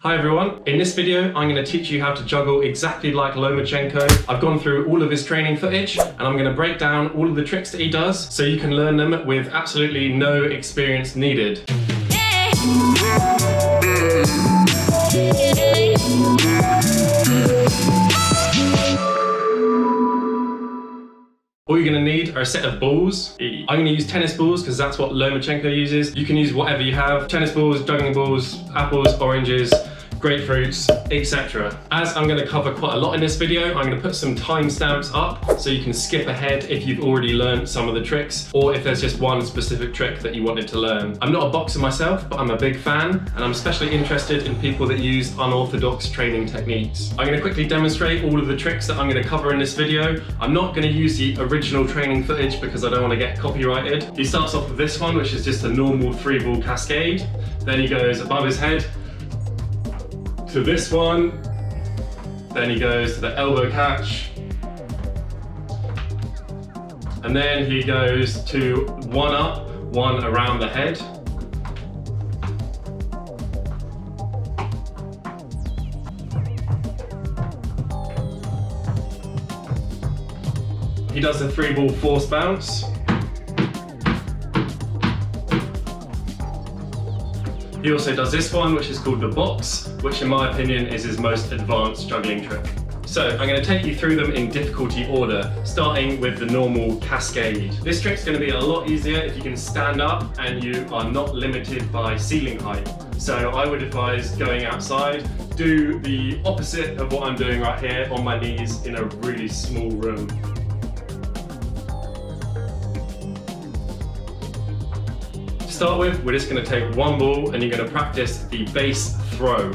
Hi everyone, in this video I'm going to teach you how to juggle exactly like Lomachenko. I've gone through all of his training footage and I'm going to break down all of the tricks that he does so you can learn them with absolutely no experience needed. All you're going to need are a set of balls. I'm going to use tennis balls because that's what Lomachenko uses. You can use whatever you have. Tennis balls, juggling balls, apples, oranges, grapefruits, etc. As I'm going to cover quite a lot in this video, I'm going to put some timestamps up so you can skip ahead if you've already learned some of the tricks or if there's just one specific trick that you wanted to learn. I'm not a boxer myself, but I'm a big fan and I'm especially interested in people that use unorthodox training techniques. I'm going to quickly demonstrate all of the tricks that I'm going to cover in this video. I'm not going to use the original training footage because I don't want to get copyrighted. He starts off with this one, which is just a normal 3-ball cascade. Then he goes above his head to this one, then he goes to the elbow catch, and then he goes to one up, one around the head, he does the 3-ball force bounce. He also does this one, which is called the box, which in my opinion is his most advanced juggling trick. So I'm going to take you through them in difficulty order, starting with the normal cascade. This trick's going to be a lot easier if you can stand up and you are not limited by ceiling height. So I would advise going outside, do the opposite of what I'm doing right here on my knees in a really small room. To start with, we're just going to take one ball and you're going to practice the base throw.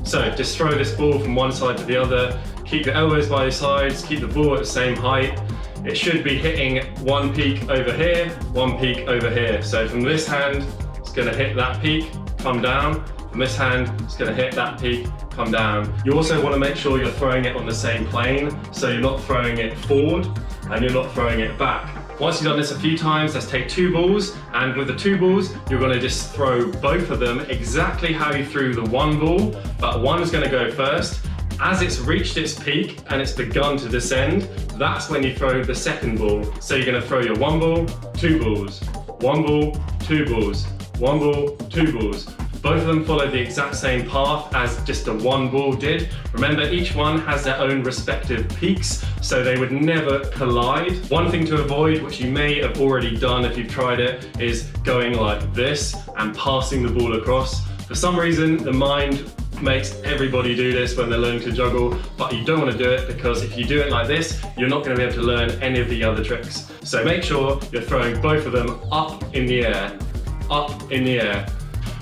So just throw this ball from one side to the other, keep the elbows by your sides, keep the ball at the same height. It should be hitting one peak over here, one peak over here. So from this hand, it's going to hit that peak, come down. From this hand, it's going to hit that peak, come down. You also want to make sure you're throwing it on the same plane, so you're not throwing it forward and you're not throwing it back. Once you've done this a few times, let's take 2 balls, and with the 2 balls, you're going to just throw both of them exactly how you threw the 1 ball, but one's going to go first. As it's reached its peak and it's begun to descend, that's when you throw the 2nd ball. So you're going to throw your 1 ball, 2 balls, 1 ball, 2 balls, 1 ball, 2 balls. Both of them follow the exact same path as just the 1 ball did. Remember, each one has their own respective peaks, so they would never collide. One thing to avoid, which you may have already done if you've tried it, is going like this and passing the ball across. For some reason, the mind makes everybody do this when they're learning to juggle, but you don't want to do it because if you do it like this, you're not going to be able to learn any of the other tricks. So make sure you're throwing both of them up in the air, up in the air.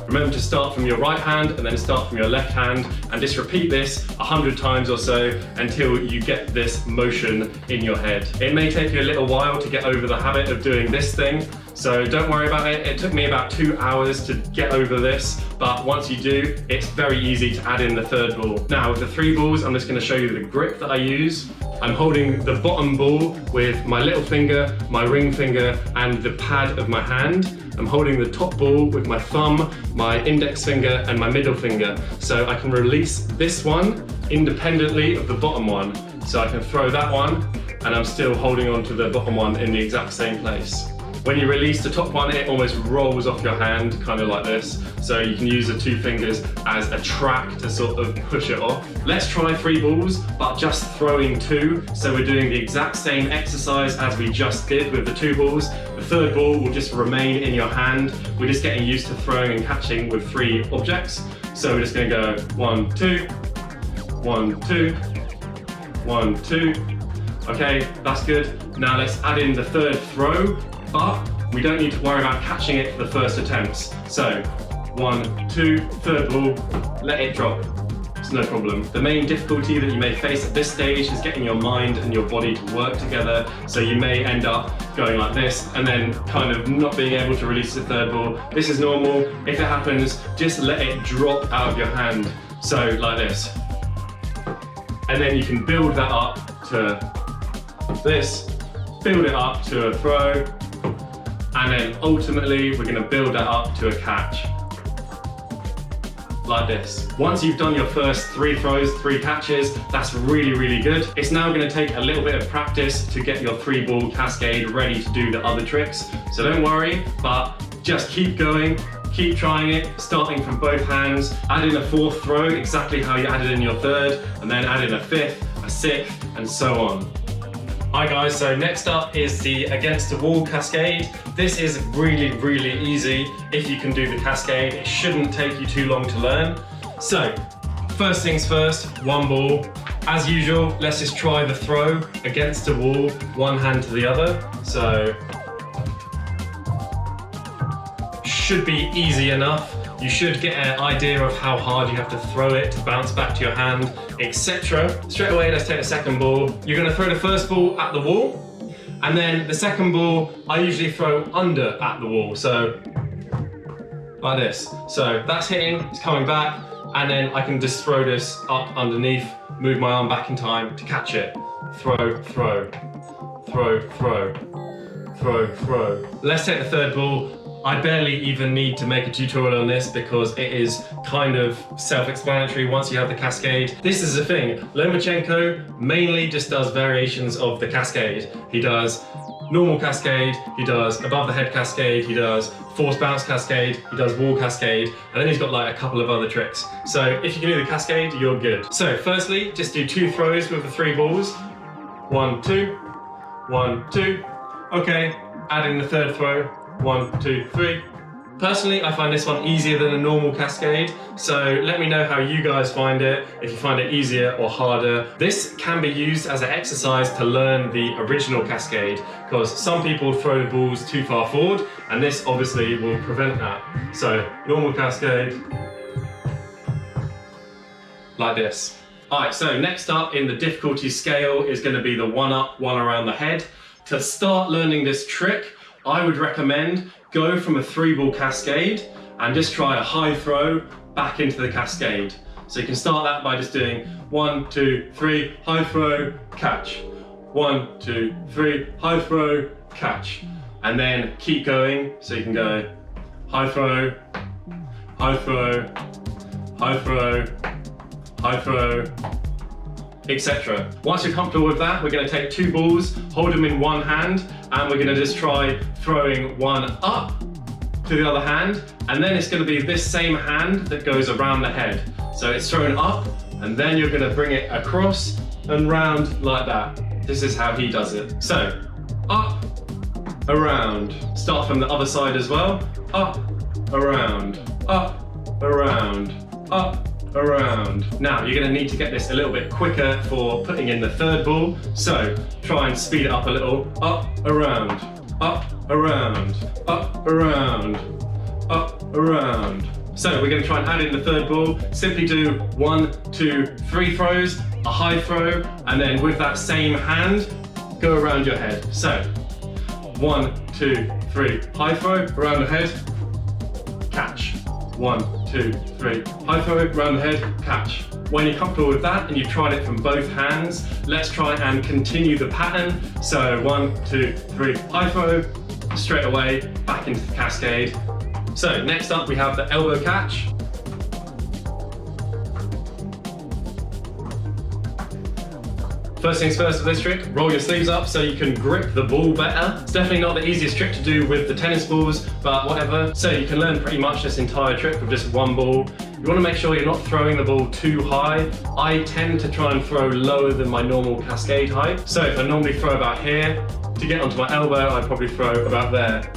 Remember to start from your right hand and then start from your left hand and just repeat this 100 times or so until you get this motion in your head. It may take you a little while to get over the habit of doing this thing, so don't worry about it. It took me about 2 hours to get over this, but once you do, it's very easy to add in the 3rd ball. Now with the 3 balls, I'm just going to show you the grip that I use. I'm holding the bottom ball with my little finger, my ring finger, and the pad of my hand. I'm holding the top ball with my thumb, my index finger, and my middle finger. So I can release this one independently of the bottom one. So I can throw that one, and I'm still holding on to the bottom one in the exact same place. When you release the top one, it almost rolls off your hand, kind of like this. So you can use the 2 fingers as a track to sort of push it off. Let's try 3 balls, but just throwing 2. So we're doing the exact same exercise as we just did with the 2 balls. The 3rd ball will just remain in your hand. We're just getting used to throwing and catching with 3 objects. So we're just going to go 1, 2, 1, 2, 1, 2. Okay, that's good. Now let's add in the 3rd throw. But we don't need to worry about catching it for the first attempts. So 1, 2, 3rd ball, let it drop. It's no problem. The main difficulty that you may face at this stage is getting your mind and your body to work together. So you may end up going like this and then kind of not being able to release the 3rd ball. This is normal. If it happens, just let it drop out of your hand. So like this. And then you can build that up to this, build it up to a throw, and then ultimately we're going to build that up to a catch. like this. Once you've done your first 3 throws, 3 catches, that's really, really good. It's now going to take a little bit of practice to get your 3-ball cascade ready to do the other tricks. So don't worry, but just keep going. Keep trying it, starting from both hands. Add in a 4th throw, exactly how you added in your 3rd, and then add in a 5th, a 6th, and so on. Alright guys, so next up is the against the wall cascade. This is really, really easy. If you can do the cascade, it shouldn't take you too long to learn. So, first things first, 1 ball. As usual, let's just try the throw against the wall, 1 hand to the other. So, should be easy enough. You should get an idea of how hard you have to throw it to bounce back to your hand, etc. Straight away, let's take the 2nd ball. You're going to throw the 1st ball at the wall, and then the 2nd ball, I usually throw under at the wall, so like this. So that's hitting, it's coming back, and then I can just throw this up underneath, move my arm back in time to catch it. Throw, throw, throw, throw, throw, throw. Let's take the 3rd ball. I barely even need to make a tutorial on this because it is kind of self-explanatory once you have the cascade. This is the thing, Lomachenko mainly just does variations of the cascade. He does normal cascade, he does above the head cascade, he does force bounce cascade, he does wall cascade, and then he's got like a couple of other tricks. So if you can do the cascade, you're good. So firstly, just do 2 throws with the 3 balls. 1, 2, 1, 2. Okay, add in the 3rd throw. 1, 2, 3. Personally, I find this one easier than a normal cascade, so let me know how you guys find it, if you find it easier or harder. This can be used as an exercise to learn the original cascade, because some people throw the balls too far forward, and this obviously will prevent that. So, normal cascade, like this. Alright, so next up in the difficulty scale is going to be the 1 up, 1 around the head. To start learning this trick, I would recommend go from a 3-ball cascade and just try a high throw back into the cascade. So you can start that by just doing 1, 2, 3, high throw, catch. 1, 2, 3, high throw, catch. And then keep going, so you can go high throw, high throw, high throw, high throw, etc. Once you're comfortable with that, we're going to take 2 balls, hold them in 1 hand, and we're going to just try throwing 1 up to the other hand, and then it's going to be this same hand that goes around the head. So it's thrown up, and then you're going to bring it across and round like that. This is how he does it. So, up, around. Start from the other side as well. Up, around, up, around, up, around. Now you're going to need to get this a little bit quicker for putting in the 3rd ball, so try and speed it up a little. Up, around, up, around, up, around, up, around. So we're going to try and add in the 3rd ball. Simply do 1, 2, 3 throws, a high throw, and then with that same hand, go around your head. So 1, 2, 3, high throw, around the head, catch. 1, 2, 3, high throw, round the head, catch. When you're comfortable with that and you've tried it from both hands, let's try and continue the pattern. So 1, 2, 3, high throw, straight away, back into the cascade. So next up we have the elbow catch. First things first with this trick, roll your sleeves up so you can grip the ball better. It's definitely not the easiest trick to do with the tennis balls, but whatever. So you can learn pretty much this entire trick with just 1 ball. You want to make sure you're not throwing the ball too high. I tend to try and throw lower than my normal cascade height. So if I normally throw about here, to get onto my elbow, I'd probably throw about there.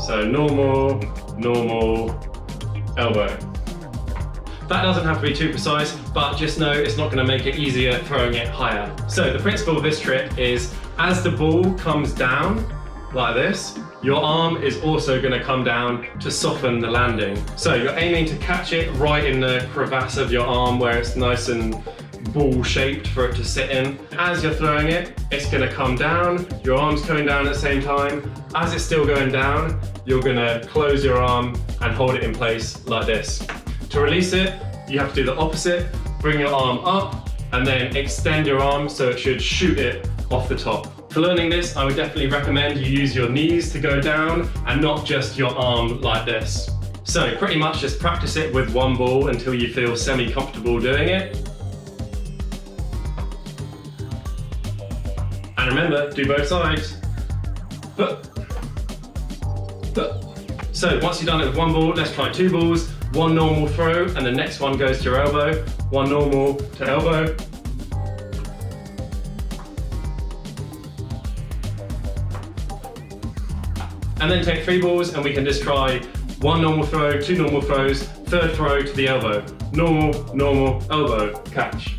So normal, normal, elbow. That doesn't have to be too precise, but just know it's not going to make it easier throwing it higher. So the principle of this trick is as the ball comes down like this, your arm is also going to come down to soften the landing. So you're aiming to catch it right in the crevasse of your arm where it's nice and ball shaped for it to sit in. As you're throwing it, it's going to come down, your arm's coming down at the same time. As it's still going down, you're going to close your arm and hold it in place like this. To release it, you have to do the opposite. Bring your arm up and then extend your arm so it should shoot it off the top. For learning this, I would definitely recommend you use your knees to go down and not just your arm like this. So pretty much just practice it with one ball until you feel semi-comfortable doing it. And remember, do both sides. So once you've done it with one ball, let's try two balls. One normal throw, and the next one goes to your elbow. One normal to elbow. And then take three balls, and we can just try one normal throw, two normal throws, third throw to the elbow. Normal, normal, elbow, catch.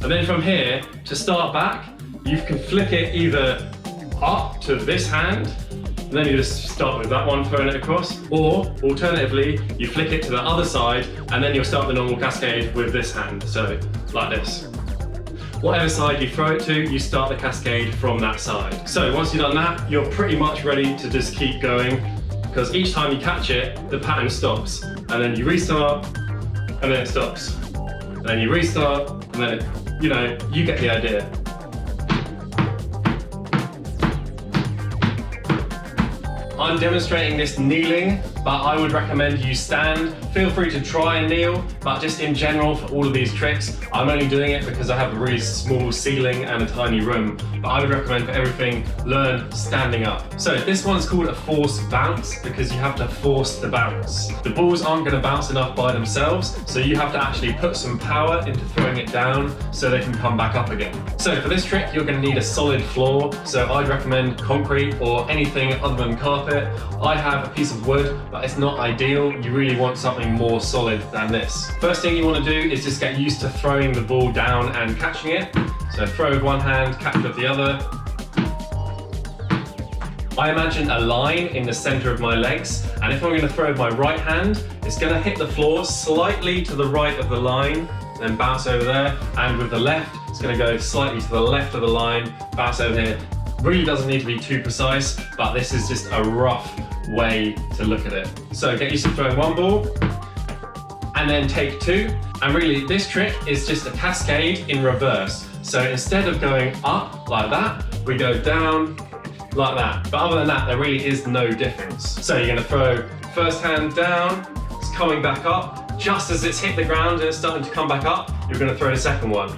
And then from here, to start back, you can flick it either up to this hand, and then you just start with that one, throwing it across, or alternatively, you flick it to the other side, and then you'll start the normal cascade with this hand, so like this. Whatever side you throw it to, you start the cascade from that side. So once you've done that, you're pretty much ready to just keep going, because each time you catch it, the pattern stops, and then you restart, and then it stops. And then you restart, and then it, you get the idea. I'm demonstrating this kneeling, but I would recommend you stand. Feel free to try and kneel, but just in general for all of these tricks, I'm only doing it because I have a really small ceiling and a tiny room. But I would recommend for everything, learn standing up. So this one's called a force bounce because you have to force the bounce. The balls aren't going to bounce enough by themselves, so you have to actually put some power into throwing it down so they can come back up again. So for this trick, you're going to need a solid floor. So I'd recommend concrete or anything other than carpet. I have a piece of wood, but it's not ideal. You really want something more solid than this. First thing you want to do is just get used to throwing the ball down and catching it. So throw with one hand, catch with the other. I imagine a line in the center of my legs, and if I'm going to throw with my right hand, it's going to hit the floor slightly to the right of the line, then bounce over there, and with the left, it's going to go slightly to the left of the line, bounce over here. Really doesn't need to be too precise, but this is just a rough way to look at it. So get used to throwing one ball, and then take two. And really, this trick is just a cascade in reverse. So instead of going up like that, we go down like that. But other than that, there really is no difference. So you're gonna throw first hand down, it's coming back up. Just as it's hit the ground and it's starting to come back up, you're gonna throw the second one.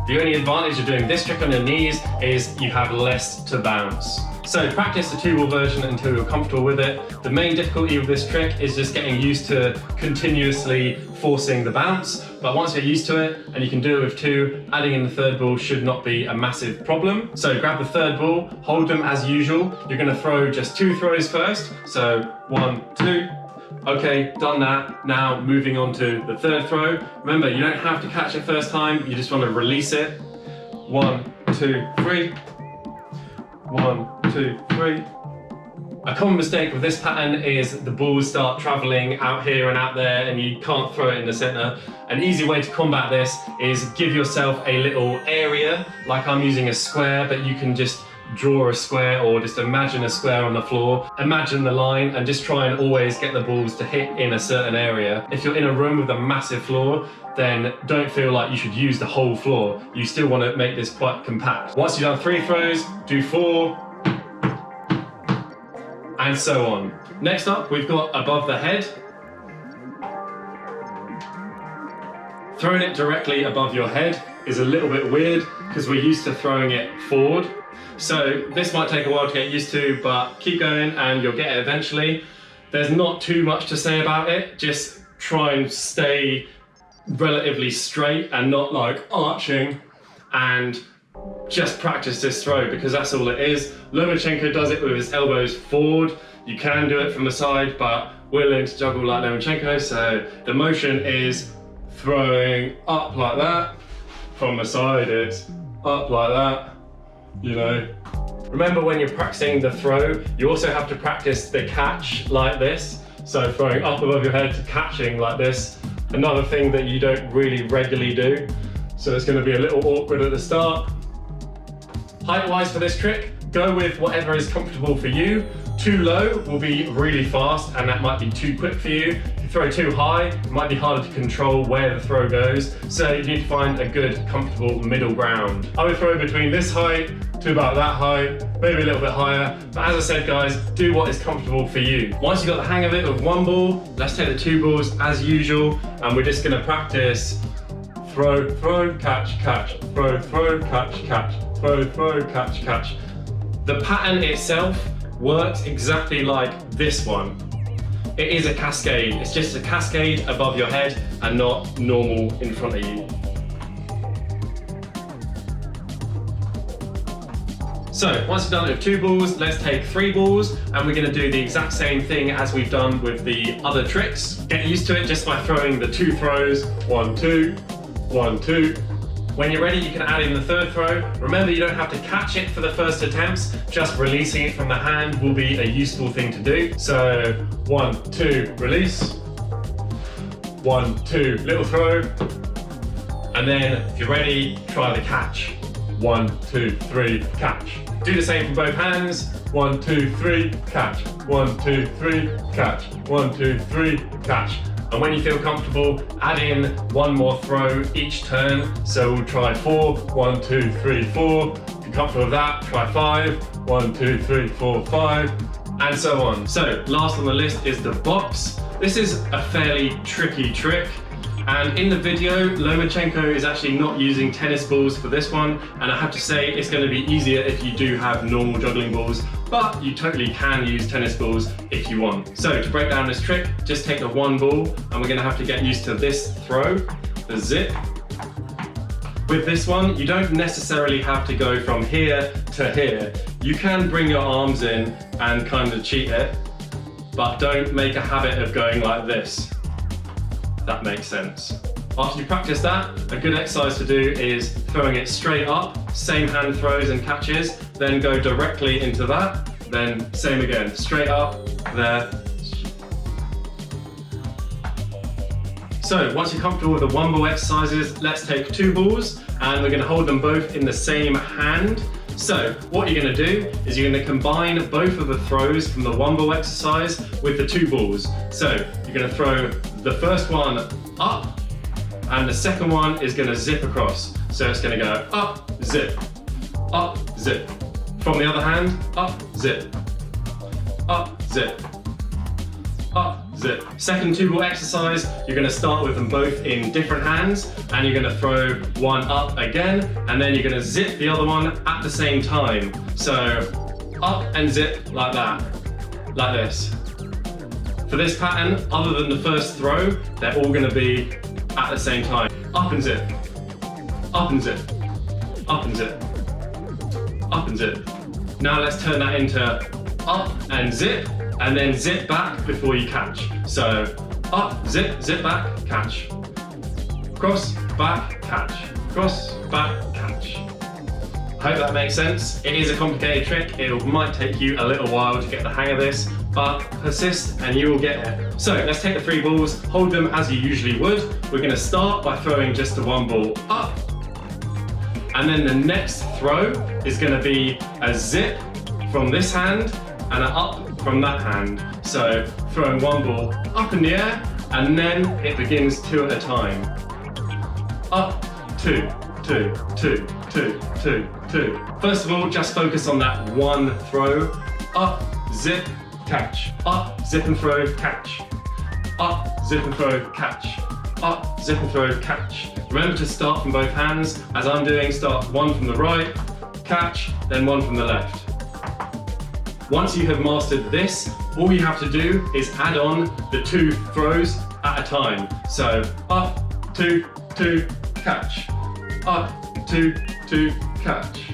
The only advantage of doing this trick on your knees is you have less to bounce. So practice the two-ball version until you're comfortable with it. The main difficulty with this trick is just getting used to continuously forcing the bounce. But once you're used to it and you can do it with two, adding in the third ball should not be a massive problem. So grab the third ball, hold them as usual. You're gonna throw just two throws first. So 1, 2. Okay, done that. Now moving on to the third throw. Remember, you don't have to catch it first time, you just want to release it. 1, 2, 3. 1, 2, 3. A common mistake with this pattern is the balls start traveling out here and out there and you can't throw it in the center. An easy way to combat this is give yourself a little area, like I'm using a square, but you can just draw a square or just imagine a square on the floor. Imagine the line and just try and always get the balls to hit in a certain area. If you're in a room with a massive floor, then don't feel like you should use the whole floor. You still want to make this quite compact. Once you've done 3 throws, do 4, and so on. Next up, we've got above the head. Throwing it directly above your head is a little bit weird because we're used to throwing it forward. So this might take a while to get used to, but keep going and you'll get it eventually. There's not too much to say about it. Just try and stay relatively straight and not like arching, and just practice this throw because that's all it is. Lomachenko does it with his elbows forward. You can do it from the side, but we're learning to juggle like Lomachenko, so the motion is throwing up like that. From the side, it's up like that. You know, remember when you're practicing the throw, you also have to practice the catch like this. So throwing up above your head to catching like this. Another thing that you don't really regularly do. So it's going to be a little awkward at the start. Height-wise for this trick, go with whatever is comfortable for you. Too low will be really fast and that might be too quick for you. If you you throw too high, it might be harder to control where the throw goes, so you need to find a good, comfortable middle ground. I would throw between this height to about that height, maybe a little bit higher, but as I said guys, do what is comfortable for you. Once you've got the hang of it with one ball, let's take the two balls as usual, and we're just gonna practice throw, throw, catch, catch, throw, throw, catch, catch, throw, throw, catch, catch. The pattern itself works exactly like this one. It is a cascade. It's just a cascade above your head and not normal in front of you. So once you've done it with two balls, let's take three balls and we're gonna do the exact same thing as we've done with the other tricks. Get used to it just by throwing the two throws, 1, 2, 1, 2. When you're ready, you can add in the third throw. Remember, you don't have to catch it for the first attempts, just releasing it from the hand will be a useful thing to do. So 1, 2, release. 1, 2, little throw. And then if you're ready, try the catch. 1, 2, 3, catch. Do the same for both hands. 1, 2, 3, catch. 1, 2, 3, catch. 1, 2, 3, catch. And when you feel comfortable, add in one more throw each turn. So we'll try 4, 1, 2, 3, 4. If you're comfortable with that, try 5, 1, 2, 3, 4, 5, and so on. So last on the list is the box. This is a fairly tricky trick. And in the video, Lomachenko is actually not using tennis balls for this one. And I have to say, it's going to be easier if you do have normal juggling balls, but you totally can use tennis balls if you want. So to break down this trick, just take the one ball and we're going to have to get used to this throw, the zip. With this one, you don't necessarily have to go from here to here. You can bring your arms in and kind of cheat it, but don't make a habit of going like this. That makes sense. After you practice that, a good exercise to do is throwing it straight up, same hand throws and catches, then go directly into that, then same again, straight up, there. So once you're comfortable with the one ball exercises, let's take two balls and we're going to hold them both in the same hand. So what you're going to do is you're going to combine both of the throws from the one ball exercise with the two balls. So you're going to throw the first one up and the second one is going to zip across. So it's going to go up, zip, from the other hand, up, zip, up, zip, up, zip. Second two ball exercise, you're going to start with them both in different hands and you're going to throw one up again and then you're going to zip the other one at the same time. So up and zip like that, like this. For this pattern, other than the first throw, they're all going to be at the same time. Up and zip, up and zip, up and zip, up and zip. Now let's turn that into up and zip, and then zip back before you catch. So up, zip, zip back, catch. Cross, back, catch. Cross, back, catch. I hope that makes sense. It is a complicated trick. It might take you a little while to get the hang of this, but persist and you will get it. So let's take the three balls, hold them as you usually would. We're going to start by throwing just the one ball up, and then the next throw is going to be a zip from this hand and an up from that hand. So throwing one ball up in the air and then it begins two at a time. Up, two, two, two, two, two, two. First of all, just focus on that one throw. Up, zip, catch. Up, zip and throw, catch. Up, zip and throw, catch. Up, zip and throw, catch. Remember to start from both hands. As I'm doing, start one from the right, catch, then one from the left. Once you have mastered this, all you have to do is add on the two throws at a time. So up, two, two, catch. Up, two, two, catch.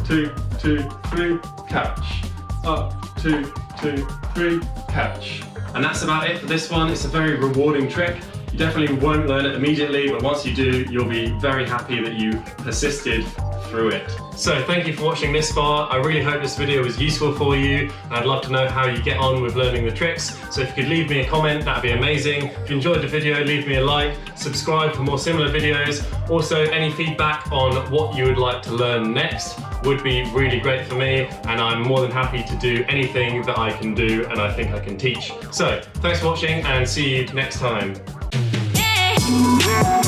Two, two, three, catch. Up, two, two, three, catch. And that's about it for this one. It's a very rewarding trick. You definitely won't learn it immediately, but once you do, you'll be very happy that you persisted through it. So thank you for watching this far. I really hope this video was useful for you. I'd love to know how you get on with learning the tricks. So if you could leave me a comment, that'd be amazing. If you enjoyed the video, leave me a like, subscribe for more similar videos. Also, any feedback on what you would like to learn next would be really great for me, and I'm more than happy to do anything that I can do and I think I can teach. So thanks for watching and see you next time. Yeah.